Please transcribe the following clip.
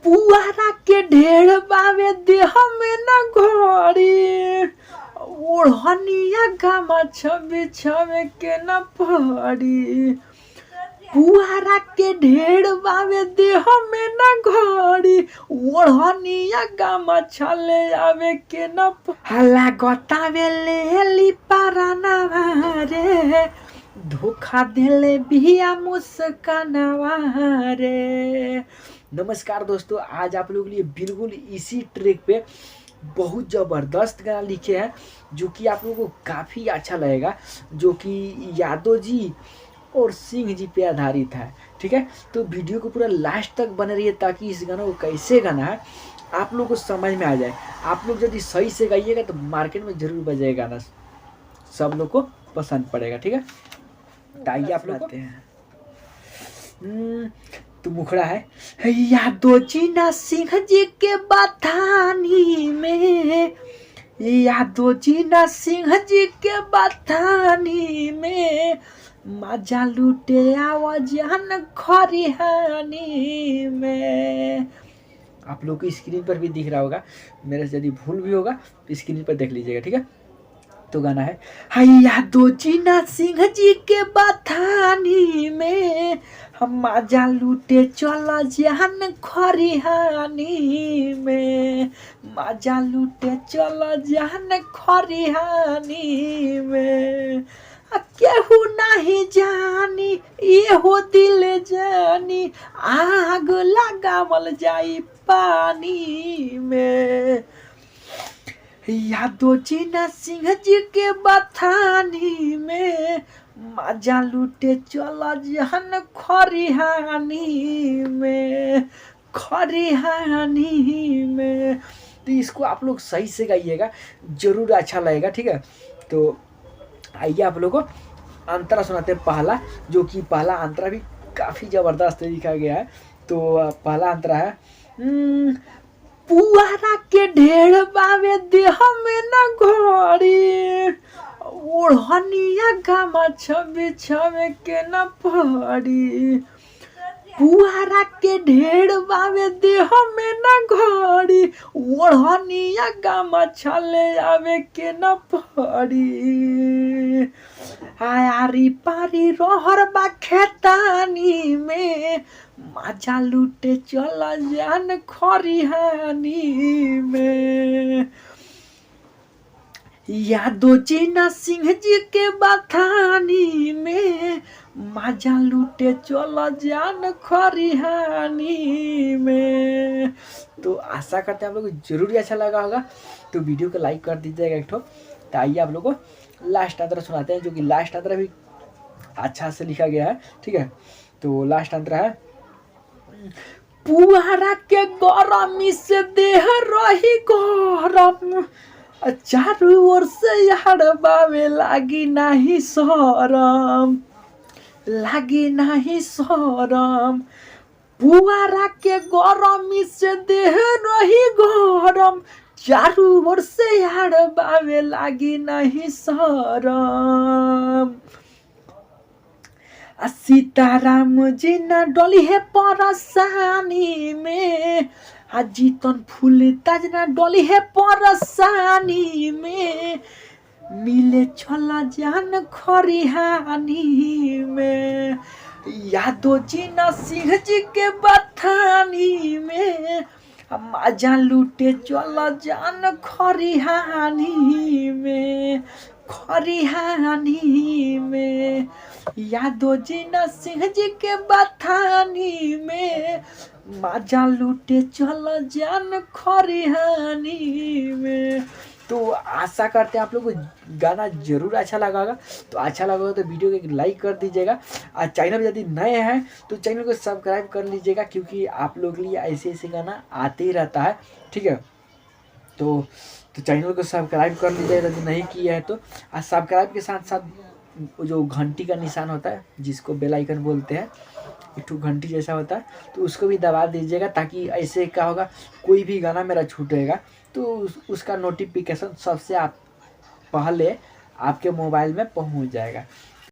पुआरा के ढेर बावे देह में न घोड़ी ओढ़निया गामा छबे छबे के न पड़ी। पुआरा के ढेर बावे देह में न घोड़ी ओढ़निया गामा छले आवे के न हल्ला गतावे लेली पाराना रे धोखा देले बिया मुस्कानवा रे। नमस्कार दोस्तों, आज आप लोगों के लिए बिल्कुल इसी ट्रैक पे बहुत ज़बरदस्त गाना लिखे हैं जो कि आप लोगों को काफ़ी अच्छा लगेगा, जो कि यादव जी और सिंह जी पे आधारित है। ठीक है, तो वीडियो को पूरा लास्ट तक बने रहिए ताकि इस गाना को कैसे गाना है आप लोग को समझ में आ जाए। आप लोग यदि सही से गाइएगा तो मार्केट में जरूर बजेगा गाना, सब लोग को पसंद पड़ेगा। ठीक है, आइए आप लोग हैं। तो मुखड़ा है यादव जी ना सिंह जी के बथानी में, यादव जी ना सिंह जी के बथानी में मजा लूटे आवाजान खरिहानी में। आप लोग को स्क्रीन पर भी दिख रहा होगा, मेरे से यदि भूल भी होगा तो स्क्रीन पर देख लीजिएगा। ठीक है, तो गाना है यादव जी ना सिंह जी के बथानी में हम मजा लूटे चला जान खरिहानी में, मजा लूटे चला जान खरिहानी में। केहू नहीं जानी ये हो दिल जानी आग लगावल जाई पानी में। यादव जी ना सिंह जी के बथानी में मजा लूटे चला जहन खरिहानी में, खरिहानी में। तो इसको आप लोग सही से गाइएगा, जरूर अच्छा लगेगा। ठीक है, तो आइए आप लोग को अंतरा सुनाते हैं पहला, जो कि पहला अंतरा भी काफ़ी ज़बरदस्त लिखा गया है। तो पहला अंतरा है पुआरा के ढेर बावे देह में न घोड़ी ओढ़निया गामा छबे छबे के न पड़ी। पुआरा के ढेर बावे देह में न घोड़ी ओढ़निया गामा छले आवे के न पड़ी। आयारी पारी रहर बा खेतानी में मजा लूटे चला जान खरिहानी में। यादव जी ना सिंह जी के बथानी में मजा लूटे चला जान खरिहानी में। तो आशा करते हैं आप लोग को जरूर अच्छा लगा होगा, तो वीडियो को लाइक कर दीजिएगा एक ठो। तो आइए आप लोग को लास्ट अंतरा सुनाते हैं, जो कि लास्ट अंतरा भी अच्छा से लिखा गया है। ठीक है, तो लास्ट अंतरा है पुआरा के गरमी से देह रही गरम चारों ओर से यार बावे लागी नहीं शरम, लागी नहीं शरम। पुआरा के गरमी से देह रही गरम चारों ओर से यार बावे लागी नहीं शरम। सीताराम जी ना डोली है परसानी में, जीतन फूल ताज ना डोली है परसानी में मिले छला जान खरिहानी में। यादव जी ना सिंह जी के बथानी में मजा लूटे चला जान खरिहानी में, खरिहानी में। यादव जी ना सिंह जी के बथानी में मजा लूटे चला जान खरिहानी में। तो आशा करते हैं आप लोग को गाना जरूर अच्छा लगा होगा। तो अच्छा लगा होगा तो वीडियो को एक लाइक कर दीजिएगा, और चैनल पर यदि नए हैं तो चैनल को सब्सक्राइब कर लीजिएगा, क्योंकि आप लोग के लिए ऐसे ऐसे गाना आते ही रहता है। ठीक है, तो चैनल को सब्सक्राइब कर लीजिएगा यदि नहीं किया है तो। और सब्सक्राइब के साथ साथ जो घंटी का निशान होता है, जिसको बेल आइकन बोलते हैं, एक ठो घंटी जैसा होता है, तो उसको भी दबा दीजिएगा, ताकि ऐसे क्या होगा, कोई भी गाना मेरा छूटेगा तो उसका नोटिफिकेशन सबसे आप पहले आपके मोबाइल में पहुंच जाएगा।